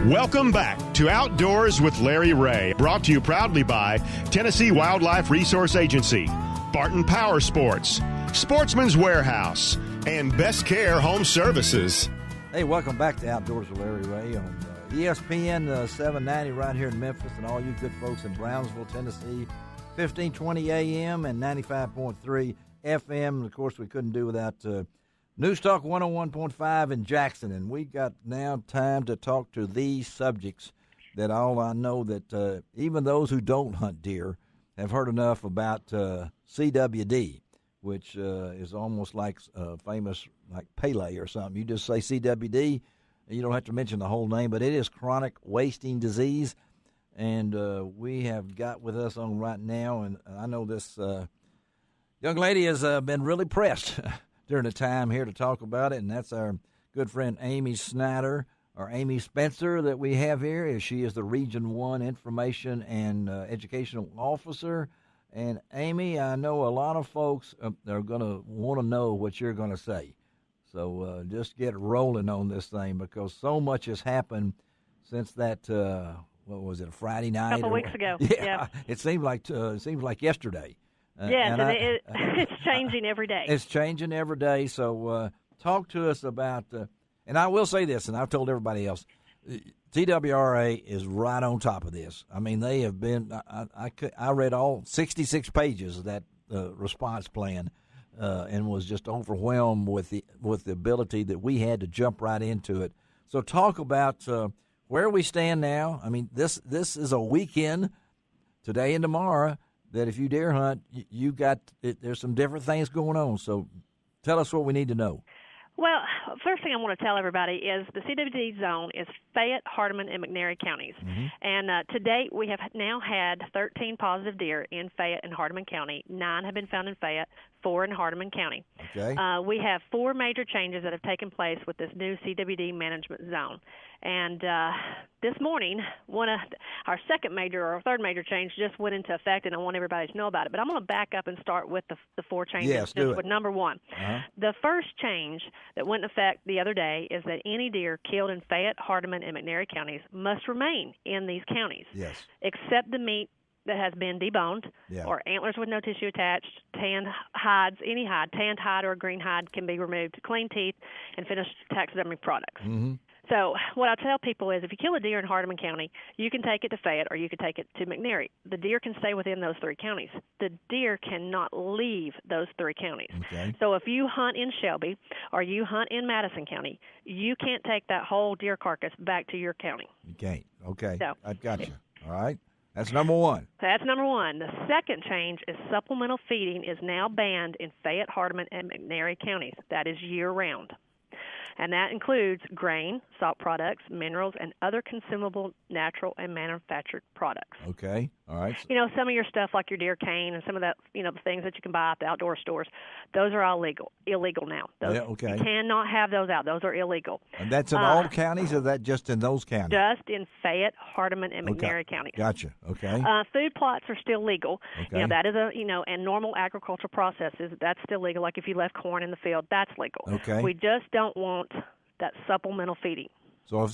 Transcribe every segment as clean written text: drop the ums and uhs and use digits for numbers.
Welcome back to Outdoors with Larry Ray, brought to you proudly by Tennessee Wildlife Resource Agency, Barton Power Sports, Sportsman's Warehouse, and Best Care Home Services. Hey, welcome back to Outdoors with Larry Ray on ESPN 790 right here in Memphis, and all you good folks in Brownsville, Tennessee, 1520 AM and 95.3 FM. And of course, we couldn't do without News Talk 101.5 in Jackson, and we got now time to talk to these subjects that all I know that even those who don't hunt deer have heard enough about CWD, which is almost like famous like Pele or something. You just say CWD, and you don't have to mention the whole name, but it is chronic wasting disease, and we have got with us on right now, and I know this young lady has been really pressed during the time here to talk about it, and that's our good friend Amy Snyder, or Amy Spencer, that we have here. She is the Region 1 Information and Educational Officer. And, Amy, I know a lot of folks are going to want to know what you're going to say. So just get rolling on this thing, because so much has happened since that, what was it, a Friday night? A couple weeks ago. Yeah. It seems like yesterday. Yes, and it's changing every day. It's changing every day. So talk to us about, and I will say this, and I've told everybody else, TWRA is right on top of this. I mean, they have been, I read all 66 pages of that response plan and was just overwhelmed with the ability that we had to jump right into it. So talk about where we stand now. I mean, this is a weekend, today and tomorrow, that if you deer hunt, there's some different things going on. So tell us what we need to know. Well, first thing I want to tell everybody is the CWD zone is Fayette, Hardeman, and McNairy counties. Mm-hmm. And to date, we have now had 13 positive deer in Fayette and Hardeman County. 9 have been found in Fayette, 4 in Hardeman County. Okay. We have 4 major changes that have taken place with this new CWD management zone. And this morning, one of our second major or third major change just went into effect, and I want everybody to know about it. But I'm going to back up and start with the 4 changes. Yes, do it. With number 1. Uh-huh. The first change that went into effect the other day is that any deer killed in Fayette, Hardeman, and McNairy counties must remain in these counties. Yes. Except the meat that has been deboned, or antlers with no tissue attached, tanned hides, any hide, tanned hide or a green hide can be removed, clean teeth, and finished taxidermy products. Mm-hmm. So what I tell people is if you kill a deer in Hardeman County, you can take it to Fayette or you can take it to McNairy. The deer can stay within those 3 counties. The deer cannot leave those 3 counties. Okay. So if you hunt in Shelby or you hunt in Madison County, you can't take that whole deer carcass back to your county. You can't. Okay. So, I got you. All right. That's number 1. That's number 1. The second change is supplemental feeding is now banned in Fayette, Hardeman, and McNairy counties. That is year-round. And that includes grain, salt products, minerals, and other consumable, natural, and manufactured products. Okay. All right. You know, some of your stuff like your deer cane and some of that, the things that you can buy at the outdoor stores, those are all illegal now. Those, okay. You cannot have those out. Those are illegal. And that's in all counties, or that just in those counties? Just in Fayette, Hardeman, and McNairy counties. Gotcha. Okay. Food plots are still legal. Okay. That is and normal agricultural processes, that's still legal. Like if you left corn in the field, that's legal. Okay. We just don't want that supplemental feeding. So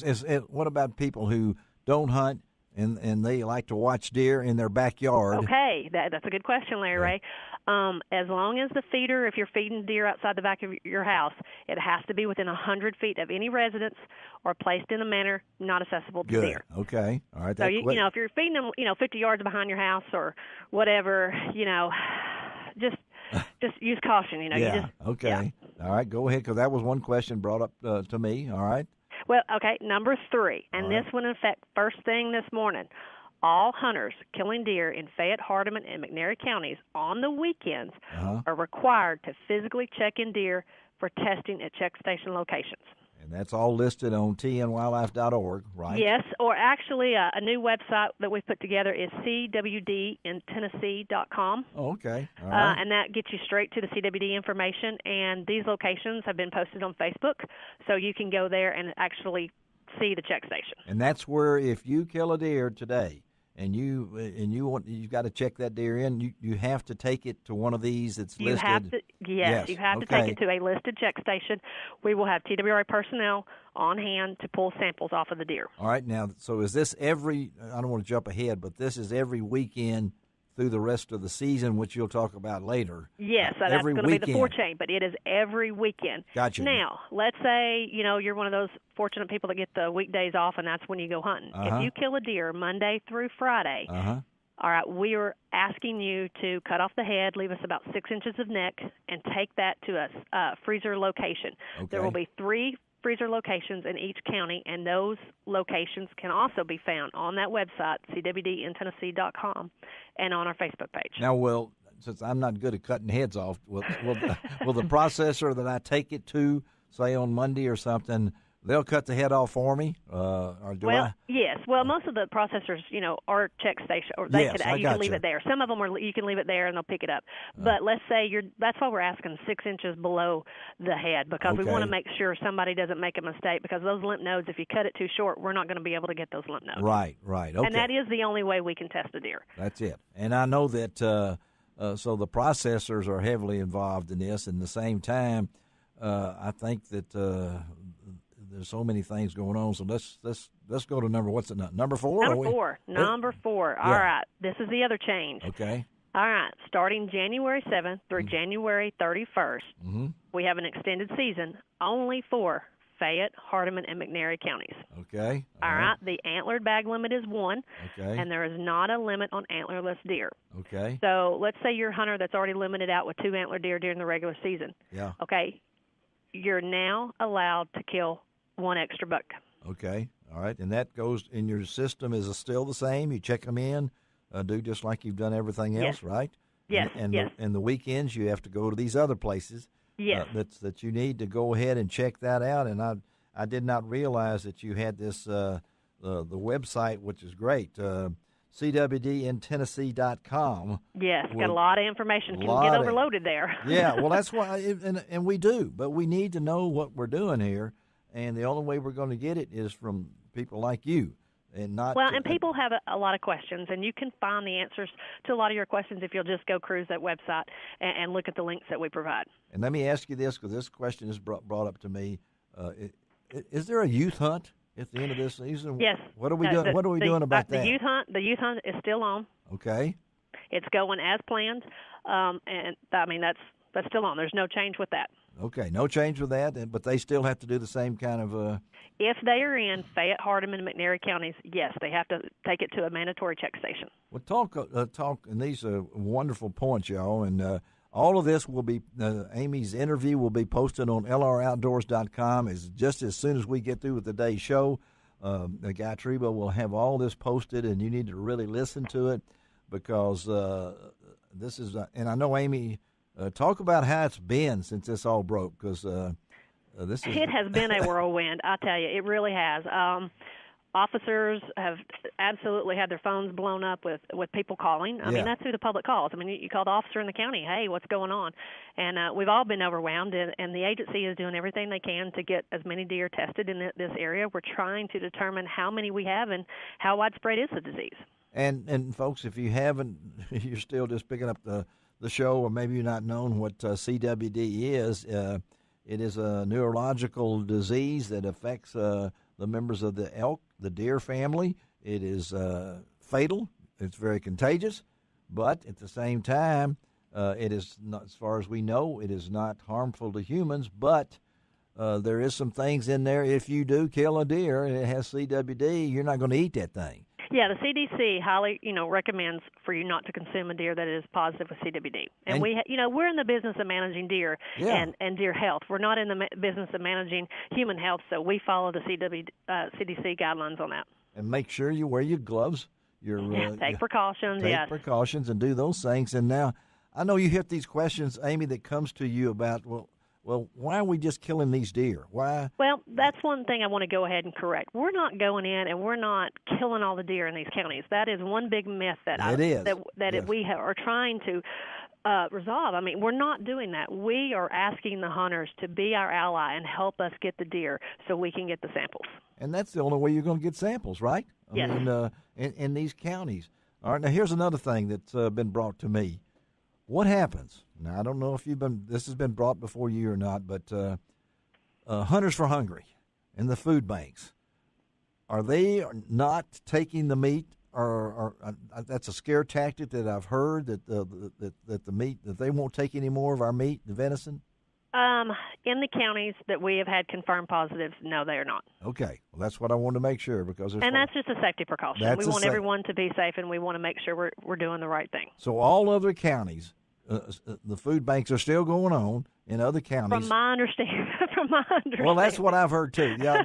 what about people who don't hunt and they like to watch deer in their backyard? Okay, that's a good question, Larry Ray. As long as the feeder, if you're feeding deer outside the back of your house, it has to be within 100 feet of any residence or placed in a manner not accessible to deer. Okay. All right. So, if you're feeding them, 50 yards behind your house or whatever, just use caution, Okay. Yeah. All right, go ahead, because that was one question brought up to me. All right. Well, okay, number 3, and All this right. went in effect first thing this morning. All hunters killing deer in Fayette, Hardeman, and McNairy counties on the weekends are required to physically check in deer for testing at check station locations. And that's all listed on tnwildlife.org, right? Yes, or actually a new website that we've put together is cwdintennessee.com. Oh, okay. All right. And that gets you straight to the CWD information. And these locations have been posted on Facebook, so you can go there and actually see the check station. And that's where if you kill a deer today, and you've got to check that deer in, you have to take it to one of these that's listed. You have to take it to a listed check station. We will have TWRA personnel on hand to pull samples off of the deer. All right. Now, so is this I don't want to jump ahead, but this is every weekend through the rest of the season, which you'll talk about later. Yes, so that's going to be the 4-chain, but it is every weekend. Gotcha. Now, let's say, you're one of those fortunate people that get the weekdays off, and that's when you go hunting. If you kill a deer Monday through Friday, all right, we are asking you to cut off the head, leave us about 6 inches of neck, and take that to a freezer location. Okay. There will be 3 freezer locations in each county, and those locations can also be found on that website, cwdintennessee.com, and on our Facebook page. Now, since I'm not good at cutting heads off, will the processor that I take it to, say on Monday or something, they'll cut the head off for me, or do I? Yes. Well, most of the processors, are check station, or you can leave it there. Some of them you can leave it there and they'll pick it up. But let's say that's why we're asking 6 inches below the head, because we want to make sure somebody doesn't make a mistake, because those lymph nodes, if you cut it too short, we're not going to be able to get those lymph nodes. Right. Okay. And that is the only way we can test a deer. That's it. And I know that so the processors are heavily involved in this. And at the same time, I think that there's so many things going on. So let's go to number 4? Number 4. All right. This is the other change. Okay. All right. Starting January 7th through January 31st, we have an extended season only for Fayette, Hardeman, and McNairy counties. Okay. All right. The antlered bag limit is 1, okay, and there is not a limit on antlerless deer. Okay. So let's say you're a hunter that's already limited out with 2 antler deer during the regular season. Yeah. Okay. You're now allowed to kill 1 extra buck. Okay. All right. And that goes in your system is still the same? You check them in, do just like you've done everything else, right? Yes. And yes. The weekends you have to go to these other places. Yes. That you need to go ahead and check that out. And I did not realize that you had this the website, which is great. CWDintennessee.com. Yes, got a lot of information. Can get overloaded there. Yeah, well, that's why, and we do. But we need to know what we're doing here, and the only way we're going to get it is from people like you. And not and people have a lot of questions, and you can find the answers to a lot of your questions if you'll just go cruise that website and look at the links that we provide. And let me ask you this, because this question is brought up to me: is there a youth hunt at the end of this season? Yes. What are we doing? What are we doing about that? The youth hunt is still on. Okay. It's going as planned, and I mean that's still on. There's no change with that. Okay, no change with that, but they still have to do the same kind of. If they are in Fayette, Hardeman, and McNairy counties, yes, they have to take it to a mandatory check station. Well, talk, and these are wonderful points, y'all, and all of this will be, Amy's interview will be posted on lroutdoors.com just as soon as we get through with today's show. Guy Treba will have all this posted, and you need to really listen to it, because this is, and I know Amy, talk about how it's been since this all broke, because it has been a whirlwind. I tell you, it really has. Officers have absolutely had their phones blown up with people calling. I mean, that's who the public calls. I mean, you call the officer in the county, hey, what's going on? And we've all been overwhelmed, and the agency is doing everything they can to get as many deer tested in this area. We're trying to determine how many we have and how widespread is the disease. And folks, if you haven't, you're still just picking up the show, or maybe you're not known what CWD is. It is a neurological disease that affects the members of the deer family. It is fatal. It's very contagious, but at the same time, it is not, as far as we know, it is not harmful to humans. But there is some things in there. If you do kill a deer and it has CWD, you're not going to eat that thing. Yeah, the CDC highly, recommends for you not to consume a deer that is positive with CWD. And we, we're in the business of managing deer and deer health. We're not in the business of managing human health, so we follow the CDC guidelines on that. And make sure you wear your gloves. Take precautions. Take precautions and do those things. And now, I know you hit these questions, Amy, that comes to you about well, why are we just killing these deer? Why? Well, that's one thing I want to go ahead and correct. We're not going in and we're not killing all the deer in these counties. That is one big myth that we are trying to resolve. I mean, we're not doing that. We are asking the hunters to be our ally and help us get the deer so we can get the samples. And that's the only way you're going to get samples, right? Yes. I mean, in these counties. All right, now here's another thing that's been brought to me. What happens? Now, I don't know if this has been brought before you or not, but Hunters for Hungry. and the food banks, are they not taking the meat? Or that's a scare tactic that I've heard that the meat, that they won't take any more of our meat, the venison. In the counties that we have had confirmed positives, no, they are not. Okay, well, that's what I wanted to make sure because that's just a safety precaution. We want everyone to be safe, and we want to make sure we're doing the right thing. So all other counties, the food banks are still going on in other counties. From my understanding. Well, that's what I've heard too. Yeah,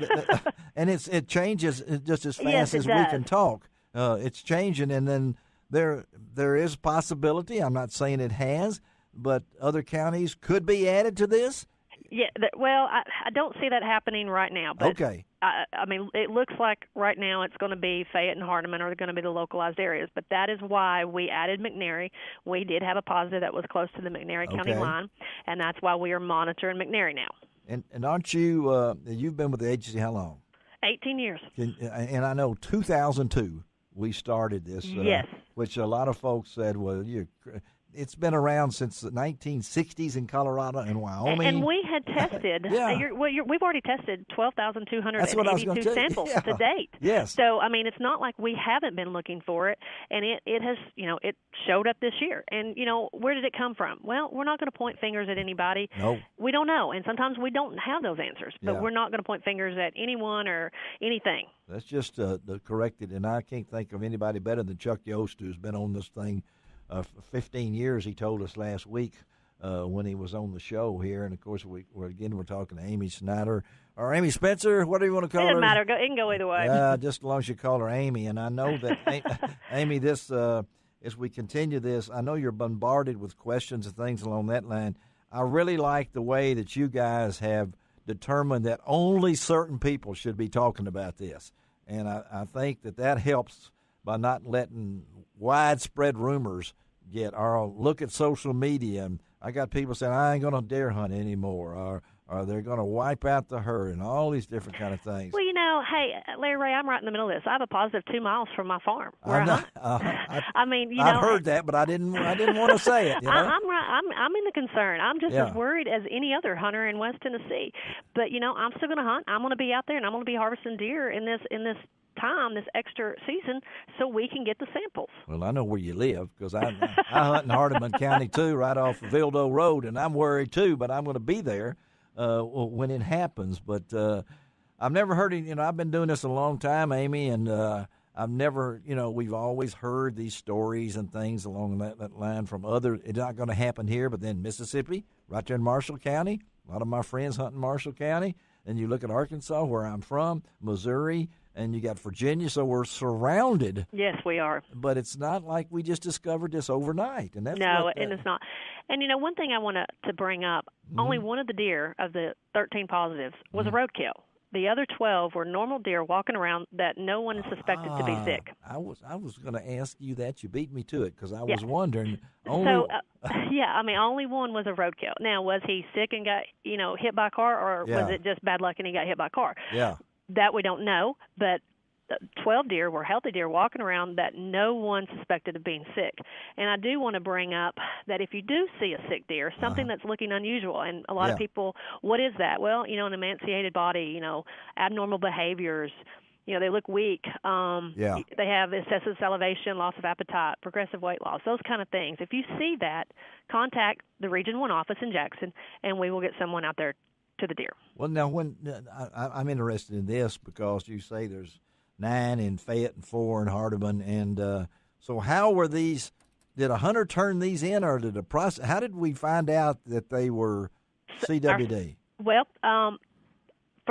and it changes just as fast as we can talk. It's changing, and then there is possibility. I'm not saying it has, but other counties could be added to this. Yeah, well, I don't see that happening right now. But okay. I mean, it looks like right now it's going to be Fayette and Hardeman are going to be the localized areas. But that is why we added McNairy. We did have a positive that was close to the McNairy County line, and that's why we are monitoring McNairy now. And aren't you? You've been with the agency how long? 18 years. And I know 2002 we started this. Yes. Which a lot of folks said, well, it's been around since the 1960s in Colorado and Wyoming. And we had tested. We've already tested 12,282 samples to date. Yes. So I mean, it's not like we haven't been looking for it, and it has, it showed up this year. And where did it come from? Well, we're not going to point fingers at anybody. No. We don't know, and sometimes we don't have those answers. But we're not going to point fingers at anyone or anything. That's just corrected, and I can't think of anybody better than Chuck Yost, who's been on this thing. 15 years, he told us last week when he was on the show here. And, of course, we're talking to Amy Snyder or Amy Spencer, whatever you want to call her. It doesn't matter. It can go either way. Just as long as you call her Amy. And I know that, Amy, this as we continue this, I know you're bombarded with questions and things along that line. I really like the way that you guys have determined that only certain people should be talking about this. And I think that helps by not letting widespread rumors get, or look at social media. And I got people saying, I ain't going to deer hunt anymore, or they're going to wipe out the herd, and all these different kind of things. Well, hey, Larry Ray, I'm right in the middle of this. I have a positive 2 miles from my farm where I hunt. I mean, I've heard that, but I didn't want to say it. I'm in the concern. I'm just as worried as any other hunter in West Tennessee. But I'm still going to hunt. I'm going to be out there, and I'm going to be harvesting deer in this time, this extra season, so we can get the samples. Well, I know where you live because I hunt in Hardeman County too, right off of Vildo Road, and I'm worried too, but I'm going to be there when it happens. But I've never heard it. I've been doing this a long time, Amy, and I've never, we've always heard these stories and things along that line from other. It's not going to happen here, but then Mississippi, right there in Marshall County, a lot of my friends hunt in Marshall County. And you look at Arkansas, where I'm from, Missouri, and you got Virginia, so we're surrounded. Yes, we are. But it's not like we just discovered this overnight. And that's and it's not. And, one thing I want to bring up, only one of the deer of the 13 positives was a roadkill. The other 12 were normal deer walking around that no one is suspected to be sick. I was going to ask you that. You beat me to it because I was wondering. Only one was a roadkill. Now, was he sick and got, hit by a car, or was it just bad luck and he got hit by a car? Yeah. That we don't know, but 12 deer were healthy deer walking around that no one suspected of being sick. And I do want to bring up that if you do see a sick deer, something that's looking unusual, and a lot of people, what is that? Well, an emaciated body, abnormal behaviors, they look weak. They have excessive salivation, loss of appetite, progressive weight loss, those kind of things. If you see that, contact the Region 1 office in Jackson, and we will get someone out there to the deer. Well, now, when I'm interested in this because you say there's 9 in Fayette and 4 in Hardeman, and so how were these? Did a hunter turn these in, or did a process? How did we find out that they were CWD? From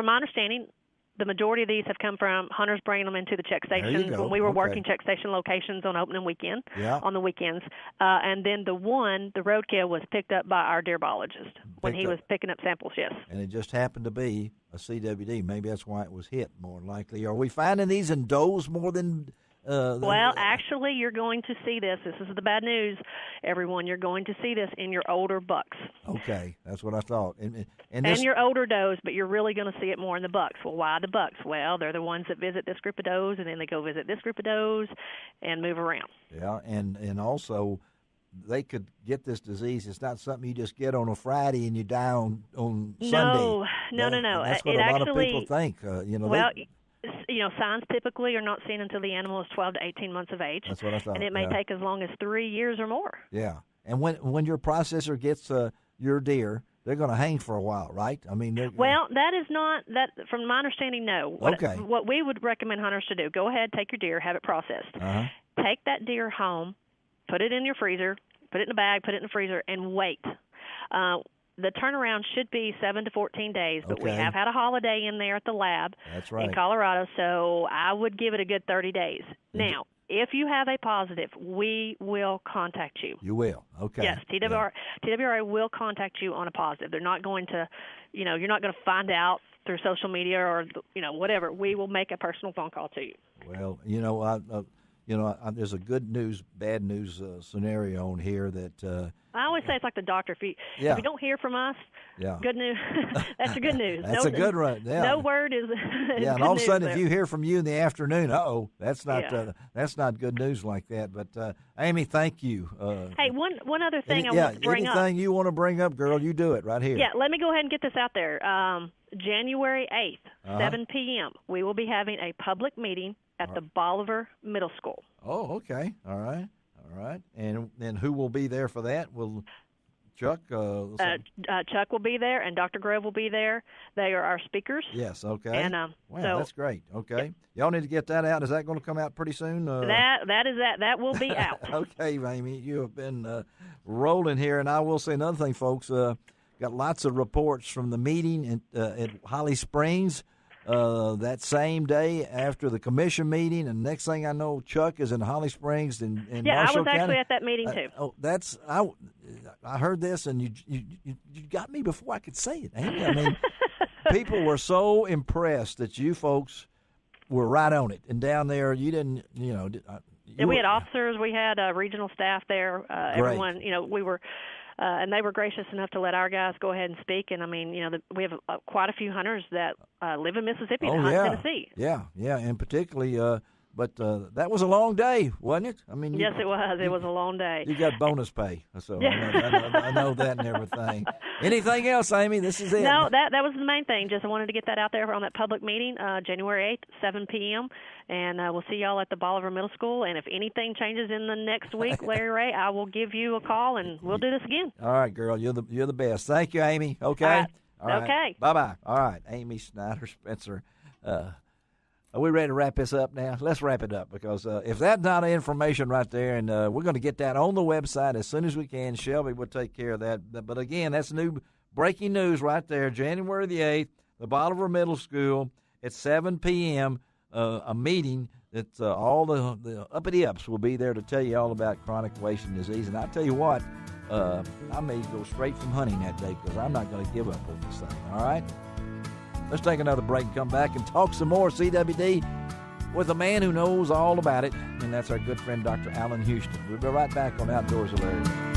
my understanding, the majority of these have come from hunters bringing them into the check stations when we were working check station locations on opening weekend, on the weekends. And then the roadkill, was picked up by our deer biologist when he was picking up samples, yes. And it just happened to be a CWD. Maybe that's why it was hit more likely. Are we finding these in does more than... actually, you're going to see this. This is the bad news, everyone. You're going to see this in your older bucks. Okay, that's what I thought. And your older does, but you're really going to see it more in the bucks. Well, why the bucks? Well, they're the ones that visit this group of does, and then they go visit this group of does and move around. Yeah, and also they could get this disease. It's not something you just get on a Friday and you die on Sunday. No. That's what a lot of people think. Signs typically are not seen until the animal is 12 to 18 months of age. That's what I thought. And it may take as long as 3 years or more. Yeah. And when your processor gets your deer, they're going to hang for a while, right? I mean, that is not that. From my understanding, no. What we would recommend hunters to do: go ahead, take your deer, have it processed. Take that deer home, put it in your freezer, put it in a bag, put it in the freezer, and wait. The turnaround should be 7 to 14 days, but we have had a holiday in there at the lab. That's right. In Colorado, so I would give it a good 30 days. Now, if you have a positive, we will contact you. You will? Okay. Yes, TWRA will contact you on a positive. They're not going to, you're not going to find out through social media or, whatever. We will make a personal phone call to you. Well, there's a good news, bad news scenario on here that I always say it's like the doctor. If you don't hear from us, good news. That's good news. That's a good one. Yeah. No word is. Yeah, and all of a sudden, if you hear from you in the afternoon, that's not good news like that. But Amy, thank you. Hey, one other thing I want to bring up. Anything you want to bring up, girl, you do it right here. Yeah, let me go ahead and get this out there. January 8th, 7 p.m. We will be having a public meeting at the Bolivar Middle School. Oh, okay. All right. And then who will be there for that? Will Chuck? Chuck will be there, and Dr. Grove will be there. They are our speakers. Yes, okay. And, that's great. Okay. Y'all need to get that out. Is that going to come out pretty soon? That will be out. Okay, Amy, you have been rolling here. And I will say another thing, folks. Got lots of reports from the meeting at Holly Springs. That same day after the commission meeting, and next thing I know, Chuck is in Holly Springs in Marshall County. I was actually at that meeting too. I heard this, and you got me before I could say it, Amy. I mean, people were so impressed that you folks were right on it, and down there you didn't, we had officers, we had regional staff there, everyone, we were. And they were gracious enough to let our guys go ahead and speak. And, I mean, we have quite a few hunters that live in Mississippi that hunt in Tennessee. Yeah, and particularly, but that was a long day, wasn't it? I mean, yes, it was. It was a long day. You got bonus pay, so I know that and everything. Anything else, Amy? This is it. No, that was the main thing. Just I wanted to get that out there on that public meeting, January 8th, 7 p.m., and we'll see y'all at the Bolivar Middle School. And if anything changes in the next week, Larry Ray, I will give you a call, and we'll do this again. All right, girl. You're the best. Thank you, Amy. Okay? All right. Okay. Bye-bye. All right, Amy Snyder Spencer. Are we ready to wrap this up now? Let's wrap it up, because if that's not information right there, and we're going to get that on the website as soon as we can. Shelby will take care of that. But again, that's new breaking news right there. January the 8th, the Bolivar Middle School at 7 p.m., a meeting that all the uppity-ups will be there to tell you all about chronic wasting disease. And I tell you what, I may go straight from hunting that day, because I'm not going to give up on this thing, all right? Let's take another break and come back and talk some more CWD with a man who knows all about it, and that's our good friend Dr. Alan Houston. We'll be right back on Outdoors with Larry.